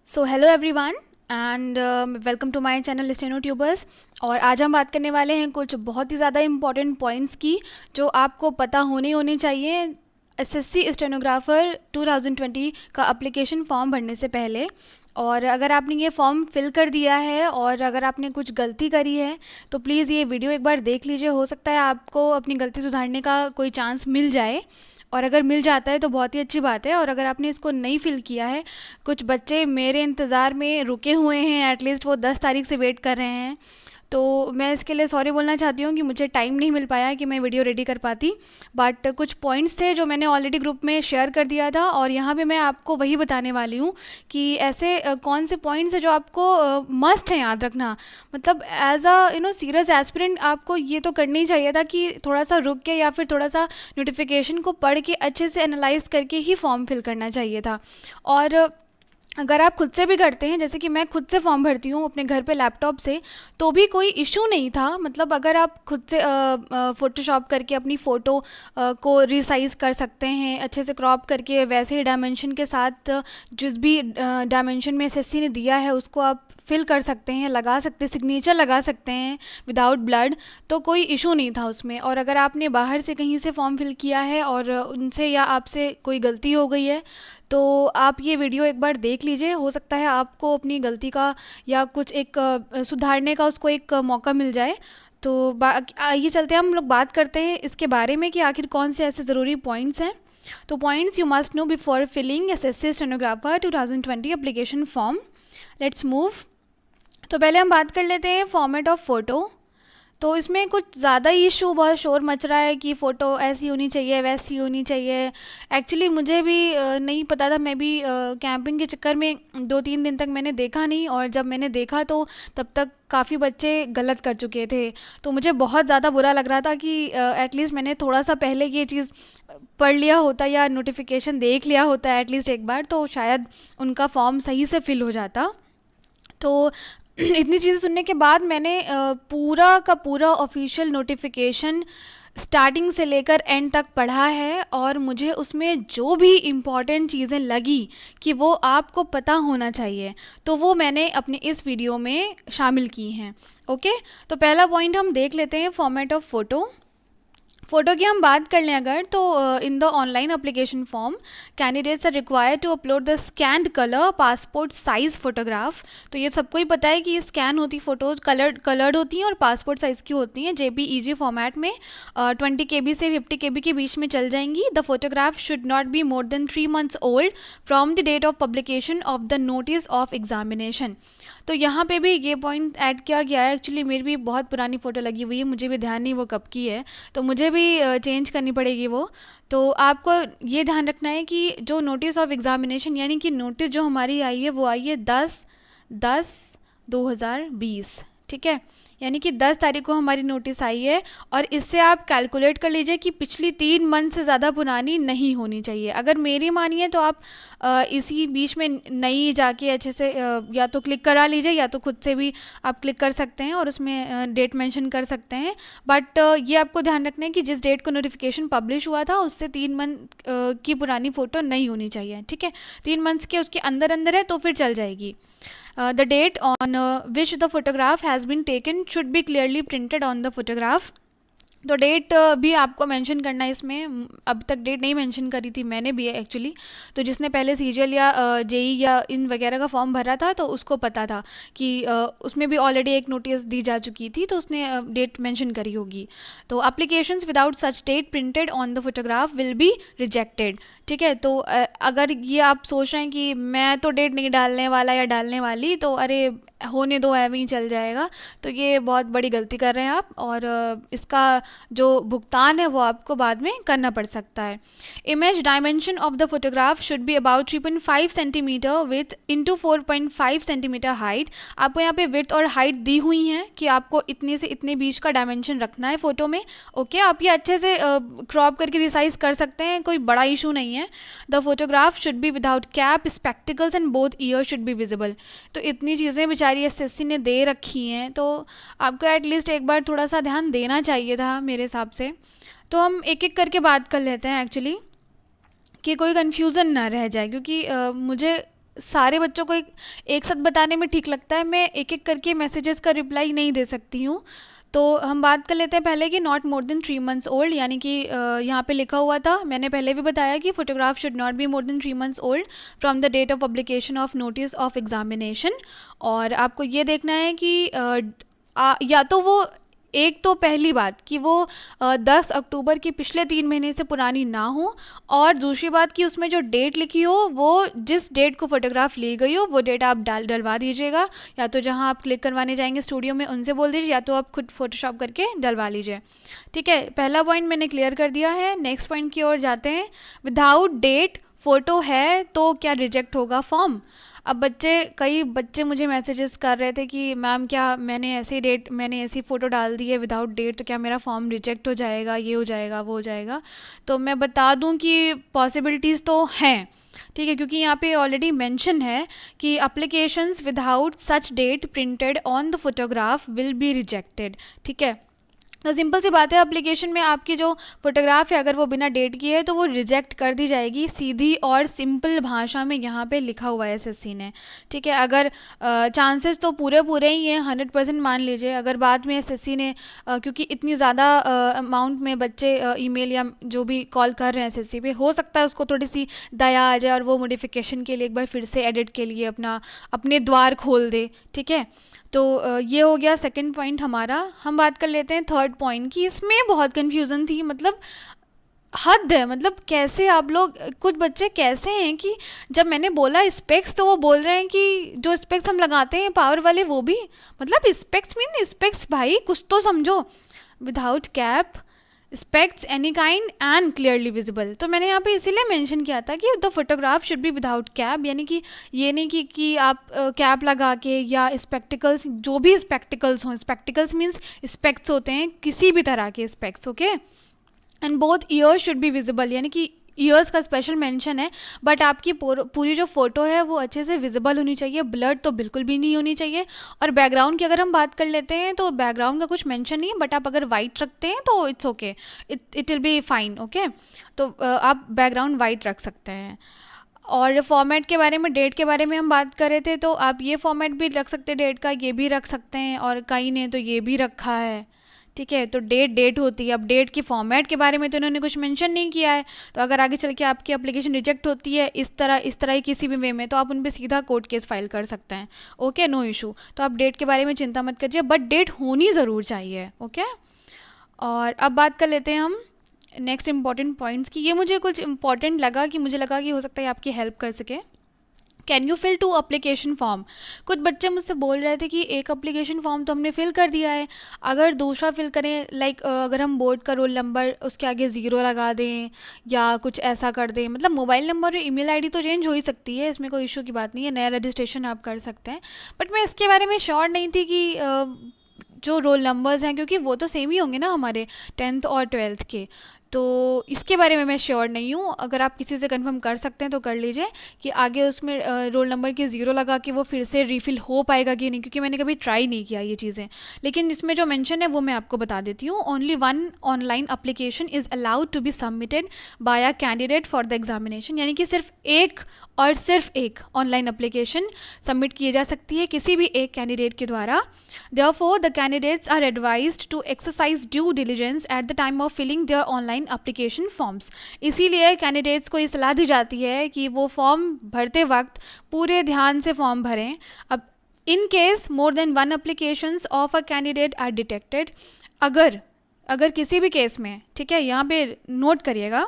So hello everyone and welcome to my channel steno tubers. और आज हम बात करने वाले हैं कुछ बहुत ही ज़्यादा इम्पॉर्टेंट पॉइंट्स की जो आपको पता होनी चाहिए एसएससी स्टेनोग्राफर 2020 का एप्लीकेशन फॉर्म भरने से पहले। और अगर आपने ये फॉर्म फिल कर दिया है और अगर आपने कुछ गलती करी है तो प्लीज़ ये वीडियो एक बार देख लीजिए, हो सकता है आपको अपनी गलती सुधारने का कोई चांस मिल जाए। और अगर मिल जाता है तो बहुत ही अच्छी बात है। और अगर आपने इसको नहीं फिल किया है, कुछ बच्चे मेरे इंतज़ार में रुके हुए हैं, एटलीस्ट वो 10 तारीख से वेट कर रहे हैं, तो मैं इसके लिए सॉरी बोलना चाहती हूँ कि मुझे टाइम नहीं मिल पाया कि मैं वीडियो रेडी कर पाती। बट कुछ पॉइंट्स थे जो मैंने ऑलरेडी ग्रुप में शेयर कर दिया था और यहाँ पे मैं आपको वही बताने वाली हूँ कि ऐसे कौन से पॉइंट्स हैं जो आपको मस्ट है याद रखना। मतलब एज अ सीरियस एस्पिरेंट आपको ये तो करना ही चाहिए था कि थोड़ा सा रुक के या फिर थोड़ा सा नोटिफिकेशन को पढ़ के अच्छे से एनालाइज करके ही फॉर्म फिल करना चाहिए था। और अगर आप खुद से भी करते हैं, जैसे कि मैं खुद से फॉर्म भरती हूँ अपने घर पे लैपटॉप से, तो भी कोई इशू नहीं था। मतलब अगर आप खुद से फ़ोटोशॉप करके अपनी फ़ोटो को रिसाइज़ कर सकते हैं, अच्छे से क्रॉप करके वैसे ही डायमेंशन के साथ जिस भी डायमेंशन में एसएससी ने दिया है उसको आप फिल कर सकते हैं, लगा सकते हैं, सिग्नेचर लगा सकते हैं विदाउट ब्लड, तो कोई इशू नहीं था उसमें। और अगर आपने बाहर से कहीं से फॉर्म फिल किया है और उनसे या आपसे कोई गलती हो गई है तो आप ये वीडियो एक बार देख लीजिए, हो सकता है आपको अपनी गलती का या कुछ एक सुधारने का उसको एक मौका मिल जाए। तो ये चलते हैं हम लोग बात करते हैं इसके बारे में कि आखिर कौन से ऐसे ज़रूरी पॉइंट्स हैं। तो points you must know before filling SSC stenographer 2020 application form. Let's move. तो पहले हम बात कर लेते हैं फॉर्मेट ऑफ फ़ोटो। तो इसमें कुछ ज़्यादा ही इशू, बहुत शोर मच रहा है कि फ़ोटो ऐसी होनी चाहिए, वैसी होनी चाहिए। एक्चुअली मुझे भी नहीं पता था। मैं भी कैंपिंग के चक्कर में 2-3 दिन तक मैंने देखा नहीं, और जब मैंने देखा तो तब तक काफ़ी बच्चे गलत कर चुके थे। तो मुझे बहुत ज़्यादा बुरा लग रहा था कि एटलीस्ट मैंने थोड़ा सा पहले ये चीज़ पढ़ लिया होता या नोटिफिकेशन देख लिया होता एटलीस्ट एक बार, तो शायद उनका फॉर्म सही से फिल हो जाता। तो इतनी चीज़ें सुनने के बाद मैंने पूरा का पूरा ऑफिशियल नोटिफिकेशन स्टार्टिंग से लेकर एंड तक पढ़ा है, और मुझे उसमें जो भी इम्पॉर्टेंट चीज़ें लगी कि वो आपको पता होना चाहिए, तो वो मैंने अपने इस वीडियो में शामिल की हैं। ओके, तो पहला पॉइंट हम देख लेते हैं फॉर्मेट ऑफ फ़ोटो। फ़ोटो की हम बात कर लें अगर, तो in the online application form candidates are required to upload the scanned colour passport size photograph. तो ये सबको ही पता है कि ये स्कैन होती फ़ोटोज़ कलर्ड होती हैं और पासपोर्ट साइज़ की होती हैं, जेपीईजी फॉर्मेट में 20 KB से 50 KB के बीच में चल जाएंगी। The photograph should not be more than 3 months old from the date of publication of the notice of examination. तो यहाँ पे भी ये पॉइंट ऐड किया गया है। एक्चुअली मेरी भी बहुत पुरानी फ़ोटो लगी हुई है, मुझे भी ध्यान नहीं वो कब की है, तो मुझे भी चेंज करनी पड़ेगी वो। तो आपको ये ध्यान रखना है कि जो नोटिस ऑफ एग्ज़ामिनेशन यानी कि नोटिस जो हमारी आई है वो आई है 10/10/2020, ठीक है। यानी कि 10 तारीख को हमारी नोटिस आई है, और इससे आप कैलकुलेट कर लीजिए कि पिछली 3 मंथ से ज़्यादा पुरानी नहीं होनी चाहिए। अगर मेरी मानिए तो आप इसी बीच में नई जाके अच्छे से या तो क्लिक करा लीजिए या तो खुद से भी आप क्लिक कर सकते हैं और उसमें डेट मेंशन कर सकते हैं। बट ये आपको ध्यान रखना है कि जिस डेट को नोटिफिकेशन पब्लिश हुआ था उससे 3 मंथ की पुरानी फ़ोटो नहीं होनी चाहिए, ठीक है। 3 मंथ्स के उसके अंदर अंदर है तो फिर चल जाएगी। The date on which the photograph has been taken should be clearly printed on the photograph. तो डेट भी आपको मेंशन करना है इसमें। अब तक डेट नहीं मेंशन करी थी मैंने भी एक्चुअली, तो जिसने पहले सीजीएल या जेई या इन वगैरह का फॉर्म भरा था तो उसको पता था कि उसमें भी ऑलरेडी एक नोटिस दी जा चुकी थी, तो उसने डेट मेंशन करी होगी। तो applications without such date printed on the photograph will be rejected, ठीक है। तो अगर ये आप सोच रहे हैं कि मैं तो डेट नहीं डालने वाला या डालने वाली, तो अरे होने दो, ऐਵੇਂ ही चल जाएगा, तो ये बहुत बड़ी गलती कर रहे हैं आप, और इसका जो भुगतान है वो आपको बाद में करना पड़ सकता है। Image dimension of the photograph should be about 3.5 centimetre with into 4.5 centimetre height. आपको यहाँ पे विथ और हाइट दी हुई हैं कि आपको इतने से इतने बीच का डायमेंशन रखना है फ़ोटो में। ओके, आप ये अच्छे से क्रॉप करके रिसाइज कर सकते हैं, कोई बड़ा इशू नहीं है। The photograph should be without cap, spectacles and both year should be visible. तो इतनी चीज़ें बेचारी एसएससी ने दे रखी हैं, तो आपको एटलीस्ट एक बार थोड़ा सा ध्यान देना चाहिए था मेरे हिसाब से। तो हम एक एक करके बात कर लेते हैं एक्चुअली, कि कोई कन्फ्यूज़न ना रह जाए, क्योंकि मुझे सारे बच्चों को एक साथ बताने में ठीक लगता है, मैं एक एक करके मैसेजेस का रिप्लाई नहीं दे सकती हूँ। तो हम बात कर लेते हैं पहले कि not more than 3 months old, यानी कि यहाँ पे लिखा हुआ था, मैंने पहले भी बताया कि photograph should not be more than 3 months old from the date of publication of notice of examination. और आपको ये देखना है कि या तो वो, एक तो पहली बात कि वो 10 अक्टूबर की पिछले 3 महीने से पुरानी ना हो, और दूसरी बात कि उसमें जो डेट लिखी हो वो जिस डेट को फोटोग्राफ ली गई हो वो डेट आप डलवा दीजिएगा, या तो जहां आप क्लिक करवाने जाएंगे स्टूडियो में उनसे बोल दीजिए, या तो आप खुद फोटोशॉप करके डलवा लीजिए। ठीक है, पहला पॉइंट मैंने क्लियर कर दिया है। नेक्स्ट पॉइंट की ओर जाते हैं। विदाउट डेट फ़ोटो है तो क्या रिजेक्ट होगा फॉर्म? अब कई बच्चे मुझे मैसेजेस कर रहे थे कि मैम क्या मैंने ऐसी फ़ोटो डाल दी है विदाउट डेट, तो क्या मेरा फॉर्म रिजेक्ट हो जाएगा, ये हो जाएगा वो हो जाएगा? तो मैं बता दूं कि पॉसिबिलिटीज़ तो हैं, ठीक है, क्योंकि यहाँ पे ऑलरेडी मेंशन है कि applications without such date printed on the photograph will be rejected. ठीक है, तो सिंपल सी बात है, एप्लीकेशन में आपकी जो फोटोग्राफ है अगर वो बिना डेट की है तो वो रिजेक्ट कर दी जाएगी, सीधी और सिंपल भाषा में यहाँ पे लिखा हुआ है एसएससी ने। ठीक है, अगर चांसेस तो पूरे पूरे ही हैं, 100% मान लीजिए, अगर बाद में एसएससी ने क्योंकि इतनी ज़्यादा अमाउंट में बच्चे ईमेल या जो भी कॉल कर रहे हैं एसएससी पे, हो सकता है उसको थोड़ी सी दया आ जाए और वो मॉडिफिकेशन के लिए एक बार फिर से एडिट के लिए अपने द्वार खोल दे। ठीक है, तो ये हो गया सेकंड पॉइंट हमारा। हम बात कर लेते हैं थर्ड पॉइंट की। इसमें बहुत कन्फ्यूज़न थी, मतलब हद है, मतलब कैसे आप लोग, कुछ बच्चे कैसे हैं कि जब मैंने बोला स्पेक्स तो वो बोल रहे हैं कि जो स्पेक्स हम लगाते हैं पावर वाले वो भी, मतलब स्पेक्स मीन स्पेक्स, भाई कुछ तो समझो। Without cap, स्पेक्ट्स any kind and clearly visible. तो मैंने यहाँ पे इसीलिए मेंशन किया था कि the photograph should be without cap, यानी कि ये नहीं कि आप कैप लगा के या स्पेक्टिकल्स, जो भी स्पेक्टिकल्स हों, स्पेक्टिकल्स मीन्स स्पेक्ट्स होते हैं किसी भी तरह के स्पेक्ट्स, okay. And both years should be visible, यानी कि ईयर्स का स्पेशल मेंशन है, बट आपकी पूरी जो फोटो है वो अच्छे से विजिबल होनी चाहिए, ब्लड तो बिल्कुल भी नहीं होनी चाहिए। और बैकग्राउंड की अगर हम बात कर लेते हैं तो बैकग्राउंड का कुछ मेंशन नहीं है, बट आप अगर वाइट रखते हैं तो it's okay, it will be fine, okay. तो आप बैकग्राउंड वाइट रख सकते हैं। और फॉर्मेट के बारे में, डेट के बारे में हम बात कर रहे थे, तो आप ये फॉर्मेट भी रख सकते हैं डेट का, ये भी रख सकते हैं, और कई ने तो ये भी रखा है। ठीक है, तो डेट होती है। अब डेट के फॉर्मेट के बारे में तो इन्होंने कुछ मेंशन नहीं किया है, तो अगर आगे चल के आपकी एप्लीकेशन रिजेक्ट होती है इस तरह ही किसी भी वे में, तो आप उन पर सीधा कोर्ट केस फाइल कर सकते हैं, ओके, नो इशू। तो आप डेट के बारे में चिंता मत कीजिए, बट डेट होनी ज़रूर चाहिए, ओके। और अब बात कर लेते हैं हम नेक्स्ट इंपॉर्टेंट पॉइंट्स की। ये मुझे कुछ इंपॉर्टेंट लगा कि मुझे लगा कि हो सकता है आपकी हेल्प कर सके। Can you fill 2 application form? कुछ बच्चे मुझसे बोल रहे थे कि एक अप्लीकेशन फॉर्म तो हमने फिल कर दिया है, अगर दूसरा फिल करें, लाइक अगर हम बोर्ड का रोल नंबर उसके आगे 0 लगा दें या कुछ ऐसा कर दें, मतलब मोबाइल नंबर और ईमेल आईडी तो चेंज हो ही सकती है, इसमें कोई इशू की बात नहीं है, नया रजिस्ट्रेशन आप कर सकते हैं। बट मैं इसके बारे में श्योर नहीं थी कि जो रोल नंबर्स हैं, क्योंकि वो तो सेम ही होंगे ना हमारे 10th और 12th के, तो इसके बारे में मैं श्योर नहीं हूँ। अगर आप किसी से कंफर्म कर सकते हैं तो कर लीजिए कि आगे उसमें रोल नंबर के 0 लगा के वो फिर से रीफ़िल हो पाएगा कि नहीं, क्योंकि मैंने कभी ट्राई नहीं किया ये चीज़ें। लेकिन इसमें जो मेंशन है वो मैं आपको बता देती हूँ। Only 1 online application is allowed to be submitted by a candidate for the examination, यानी कि सिर्फ एक ऑनलाइन एप्लीकेशन सबमिट की जा सकती है किसी भी एक कैंडिडेट के द्वारा। Therefore, the candidates are advised to exercise due diligence at the time of filling their online application forms. इसीलिए कैंडिडेट्स को ये सलाह दी जाती है कि वो फॉर्म भरते वक्त पूरे ध्यान से फॉर्म भरें। अब in case more than 1 applications of a candidate are detected, अगर किसी भी केस में, ठीक है, यहाँ पे नोट करिएगा,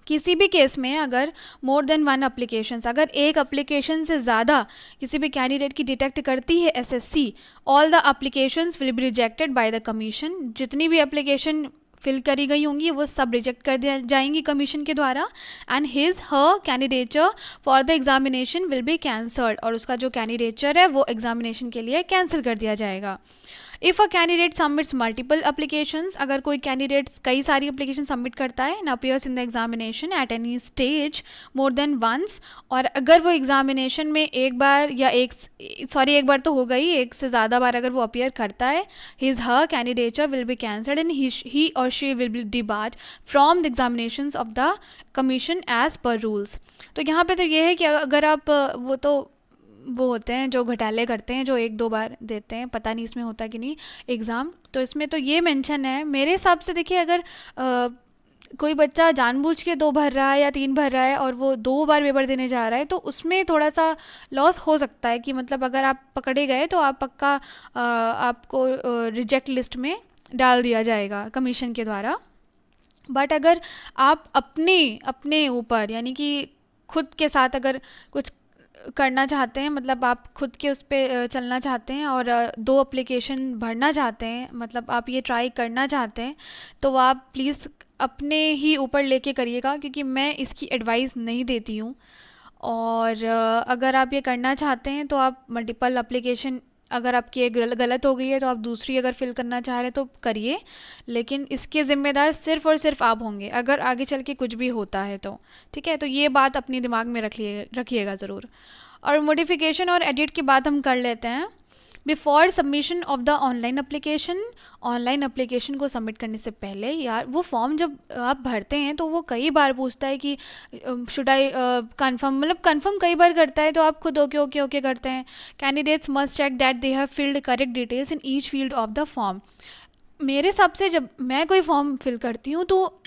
किसी भी केस में अगर मोर देन 1 applications, अगर एक एप्लीकेशन से ज़्यादा किसी भी कैंडिडेट की डिटेक्ट करती है SSC, all the applications will be rejected by the commission. जितनी भी एप्लीकेशन फिल करी गई होंगी वो सब रिजेक्ट कर दी जाएंगी कमीशन के द्वारा, and her candidature for the examination will be cancelled, और उसका जो कैंडिडेचर है वो एग्जामिनेशन के लिए कैंसिल कर दिया जाएगा। If a candidate submits multiple applications, अगर कोई कैंडिडेट कई सारी एप्लीकेशन सबमिट करता है, and appears in the examination at any stage more than once, और अगर वो एग्जामिनेशन में एक बार या एक बार तो हो गई, एक से ज़्यादा बार अगर वो अपीयर करता है, his her candidature will be cancelled and he और she will be debarred from the examinations of the commission as per rules. तो यहाँ पे तो ये है कि अगर आप वो होते हैं जो घोटाले करते हैं, जो एक दो बार देते हैं, पता नहीं इसमें होता कि नहीं एग्ज़ाम, तो इसमें तो ये मेंशन है मेरे हिसाब से। देखिए, अगर कोई बच्चा जानबूझ के 2 भर रहा है या 3 भर रहा है और वो 2 बार पेपर देने जा रहा है, तो उसमें थोड़ा सा लॉस हो सकता है कि मतलब अगर आप पकड़े गए तो आप पक्का आपको रिजेक्ट लिस्ट में डाल दिया जाएगा कमीशन के द्वारा। बट अगर आप अपने ऊपर यानी कि खुद के साथ अगर कुछ करना चाहते हैं, मतलब आप खुद के उस पर चलना चाहते हैं और 2 एप्लीकेशन भरना चाहते हैं, मतलब आप ये ट्राई करना चाहते हैं, तो आप प्लीज़ अपने ही ऊपर लेके करिएगा, क्योंकि मैं इसकी एडवाइस नहीं देती हूँ। और अगर आप ये करना चाहते हैं तो आप मल्टीपल एप्लीकेशन, अगर आपकी एक गलत हो गई है तो आप दूसरी अगर फिल करना चाह रहे हैं तो करिए, लेकिन इसके ज़िम्मेदार सिर्फ़ और सिर्फ आप होंगे अगर आगे चल के कुछ भी होता है तो। ठीक है, तो ये बात अपने दिमाग में रखिएगा ज़रूर। और मॉडिफिकेशन और एडिट की बात हम कर लेते हैं। Before submission of the online application को सबमिट करने से पहले, यार वो फॉर्म जब आप भरते हैं तो वो कई बार पूछता है कि शुड आई कन्फर्म, मतलब कन्फर्म कई बार करता है, तो आप खुद ओके ओके ओके करते हैं। Candidates must check that they have filled correct details in each field of the form. मेरे हिसाब से जब मैं कोई फॉर्म फिल करती हूँ तो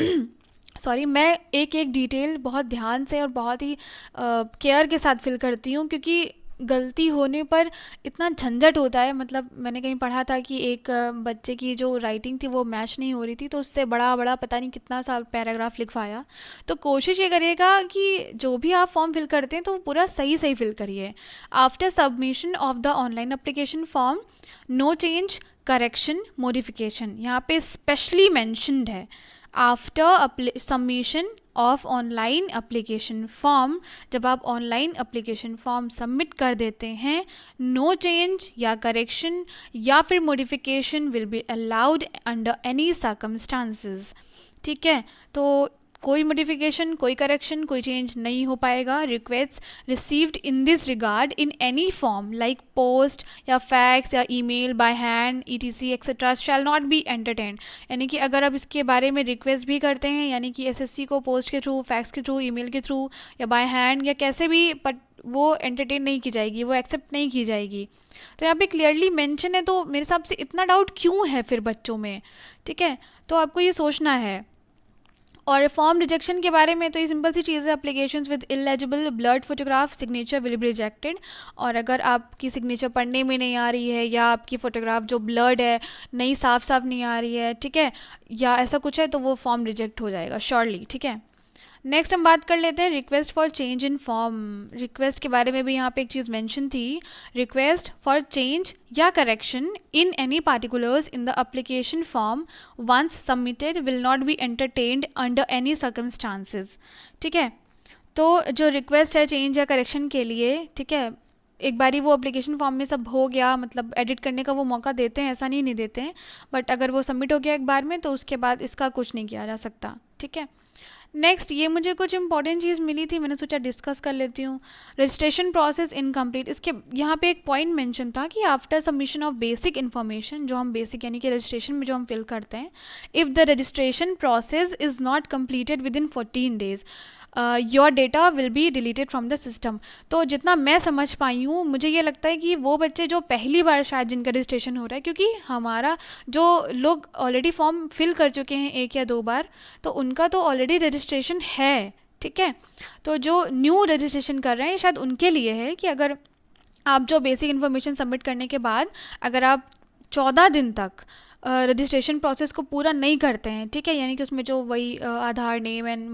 सॉरी, मैं एक एक डिटेल बहुत ध्यान से और बहुत ही केयर के साथ फिल करती हूँ, क्योंकि गलती होने पर इतना झंझट होता है। मतलब मैंने कहीं पढ़ा था कि एक बच्चे की जो राइटिंग थी वो मैच नहीं हो रही थी, तो उससे बड़ा बड़ा पता नहीं कितना सा पैराग्राफ लिखवाया। तो कोशिश ये करिएगा कि जो भी आप फॉर्म फिल करते हैं तो पूरा सही सही फिल करिए। After submission of the online application form, no change, correction, modification, यहाँ पे स्पेशली मैंशनड है। After submission of online application form, जब आप ऑनलाइन एप्लीकेशन फॉर्म सबमिट कर देते हैं, नो चेंज या करेक्शन या फिर modification will be allowed under any circumstances. ठीक है, तो कोई मॉडिफिकेशन, कोई करेक्शन, कोई चेंज नहीं हो पाएगा। Request received in this regard in any form like post या फैक्स या email by hand etc etcetera shall not be entertained. यानी कि अगर आप इसके बारे में रिक्वेस्ट भी करते हैं, यानी कि एसएससी को पोस्ट के थ्रू, फैक्स के थ्रू, ईमेल के थ्रू या बाय हैंड या कैसे भी, बट वो एंटरटेन नहीं की जाएगी, वो एक्सेप्ट नहीं की जाएगी। तो यहाँ पे क्लियरली मेंशन है, तो मेरे हिसाब से इतना डाउट क्यों है फिर बच्चों में। ठीक है, तो आपको ये सोचना है। और फॉर्म रिजेक्शन के बारे में तो ये सिंपल सी चीज़ है, applications with illegible blurred photograph signature will be rejected. और अगर आपकी सिग्नेचर पढ़ने में नहीं आ रही है या आपकी फ़ोटोग्राफ जो ब्लर्ड है, नहीं साफ साफ नहीं आ रही है, ठीक है, या ऐसा कुछ है, तो वो फॉर्म रिजेक्ट हो जाएगा श्योरली। ठीक है, नेक्स्ट हम बात कर लेते हैं request for change in form. Request के बारे में भी यहाँ पे एक चीज़ मेंशन थी, रिक्वेस्ट फॉर चेंज या correction in any particulars in the application form once submitted will not be entertained under any circumstances. ठीक है, तो जो रिक्वेस्ट है चेंज या करेक्शन के लिए, ठीक है, एक बारी वो एप्लीकेशन फॉर्म में सब हो गया, मतलब एडिट करने का वो मौका देते हैं, ऐसा नहीं देते हैं, बट अगर वो सबमिट हो गया एक बार में तो उसके बाद इसका कुछ नहीं किया जा सकता। ठीक है, नेक्स्ट ये मुझे कुछ इंपॉर्टेंट चीज़ मिली थी, मैंने सोचा डिस्कस कर लेती हूँ। रजिस्ट्रेशन प्रोसेस इनकम्प्लीट, इसके यहाँ पे एक पॉइंट मेंशन था कि after submission of basic information, जो हम बेसिक यानी कि रजिस्ट्रेशन में जो हम फिल करते हैं, if the registration process is not completed with in 14 days your data will be deleted from the system. तो जितना मैं समझ पाई हूँ, मुझे ये लगता है कि वो बच्चे जो पहली बार शायद जिनका रजिस्ट्रेशन हो रहा है, क्योंकि हमारा जो लोग ऑलरेडी फॉर्म फिल कर चुके हैं 1 या 2 बार, तो उनका तो ऑलरेडी रजिस्ट्रेशन है। ठीक है, तो जो न्यू रजिस्ट्रेशन कर रहे हैं शायद उनके लिए है कि अगर आप जो बेसिक इन्फॉर्मेशन सबमिट करने के बाद अगर आप 14 दिन तक रजिस्ट्रेशन प्रोसेस को पूरा नहीं करते हैं, ठीक है, यानी कि उसमें जो वही Aadhaar name and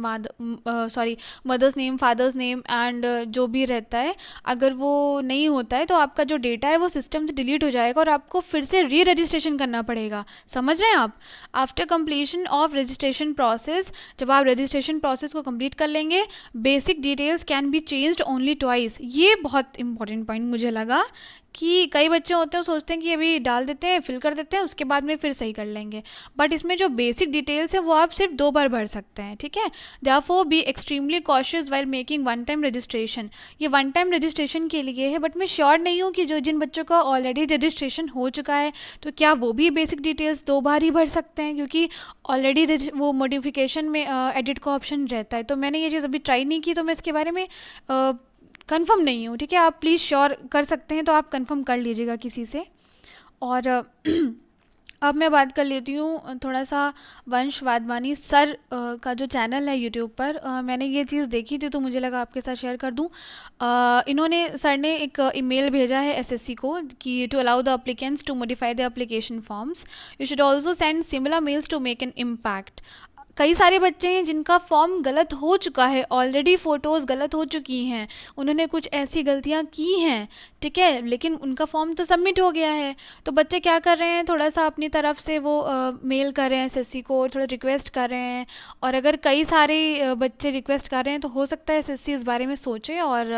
mother's name, father's name and जो भी रहता है, अगर वो नहीं होता है तो आपका जो डेटा है वो सिस्टम से डिलीट हो जाएगा और आपको फिर से री रजिस्ट्रेशन करना पड़ेगा। समझ रहे हैं आप? After completion of registration process, जब आप रजिस्ट्रेशन प्रोसेस को कंप्लीट कर लेंगे, basic details can be changed only twice. ये बहुत इंपॉर्टेंट पॉइंट मुझे लगा कि कई बच्चे होते हैं सोचते हैं कि अभी डाल देते हैं, फिल कर देते हैं, उसके बाद में फिर सही कर लेंगे, बट इसमें जो बेसिक डिटेल्स है वो आप सिर्फ 2 बार भर सकते हैं, ठीक है। Therefore be extremely cautious while making one time registration. ये वन टाइम रजिस्ट्रेशन के लिए है, बट मैं श्योर नहीं हूँ कि जो जिन बच्चों का ऑलरेडी रजिस्ट्रेशन हो चुका है तो क्या वो भी बेसिक डिटेल्स 2 बार ही भर सकते हैं, क्योंकि ऑलरेडी वो मॉडिफिकेशन में एडिट का ऑप्शन रहता है। तो मैंने ये चीज़ अभी ट्राई नहीं की, तो मैं इसके बारे में कंफर्म नहीं हूँ, ठीक है। आप प्लीज़ श्योर कर सकते हैं तो आप कंफर्म कर लीजिएगा किसी से। और अब मैं बात कर लेती हूँ थोड़ा सा वंश वाधवानी सर का जो चैनल है यूट्यूब पर। मैंने ये चीज़ देखी थी तो मुझे लगा आपके साथ शेयर कर दूँ। इन्होंने सर ने एक ईमेल भेजा है एसएससी को कि to allow the applicants to modify the application forms you should also send similar mails to make an impact. कई सारे बच्चे हैं जिनका फॉर्म गलत हो चुका है, ऑलरेडी फ़ोटोज़ गलत हो चुकी हैं, उन्होंने कुछ ऐसी गलतियां की हैं, ठीक है, लेकिन उनका फॉर्म तो सबमिट हो गया है। तो बच्चे क्या कर रहे हैं, थोड़ा सा अपनी तरफ से वो मेल कर रहे हैं एसएससी को और थोड़ा रिक्वेस्ट कर रहे हैं। और अगर कई सारे बच्चे रिक्वेस्ट कर रहे हैं तो हो सकता है एसएससी इस बारे में सोचे और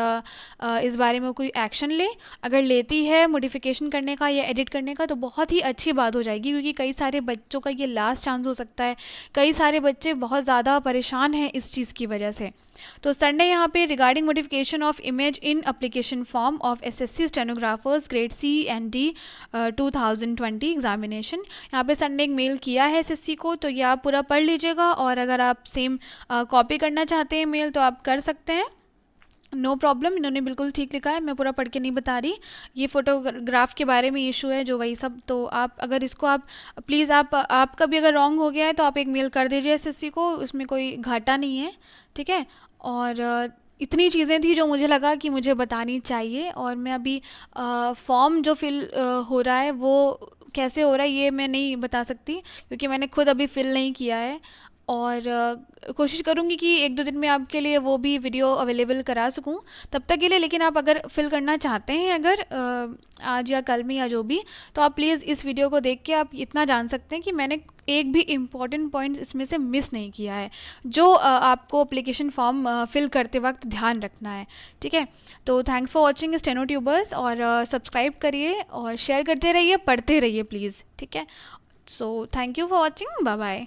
इस बारे में कोई एक्शन ले। अगर लेती है मॉडिफिकेशन करने का या एडिट करने का तो बहुत ही अच्छी बात हो जाएगी, क्योंकि कई सारे बच्चों का ये लास्ट चांस हो सकता है। कई सारे बच्चे बहुत ज़्यादा परेशान हैं इस चीज़ की वजह से। तो सर ने यहाँ पे regarding modification of image in application form of SSC stenographers grade C and D 2020 examination, यहाँ पे सर ने एक मेल किया है एसएससी को, तो ये आप पूरा पढ़ लीजिएगा। और अगर आप सेम कॉपी करना चाहते हैं मेल तो आप कर सकते हैं, नो प्रॉब्लम। इन्होंने बिल्कुल ठीक लिखा है, मैं पूरा पढ़ के नहीं बता रही। ये फ़ोटोग्राफ के बारे में इशू है जो वही सब, तो आप अगर इसको आप प्लीज़ आपका भी अगर रॉन्ग हो गया है तो आप एक मेल कर दीजिए एसएससी को, उसमें कोई घाटा नहीं है, ठीक है। और इतनी चीज़ें थी जो मुझे लगा कि मुझे बतानी चाहिए। और मैं अभी फॉर्म जो फिल हो रहा है वो कैसे हो रहा है ये मैं नहीं बता सकती, क्योंकि मैंने खुद अभी फिल नहीं किया है। और कोशिश करूँगी कि 1-2 दिन में आपके लिए वो भी वीडियो अवेलेबल करा सकूँ तब तक के लिए। लेकिन आप अगर फिल करना चाहते हैं अगर आज या कल में या जो भी, तो आप प्लीज़ इस वीडियो को देख के आप इतना जान सकते हैं कि मैंने एक भी इम्पॉर्टेंट पॉइंट इसमें से मिस नहीं किया है जो आपको एप्लीकेशन फॉर्म फिल करते वक्त ध्यान रखना है, ठीक है। तो thanks for watching steno tubers, और सब्सक्राइब करिए और शेयर करते रहिए, पढ़ते रहिए प्लीज़, ठीक है। So thank you for watching, bye bye.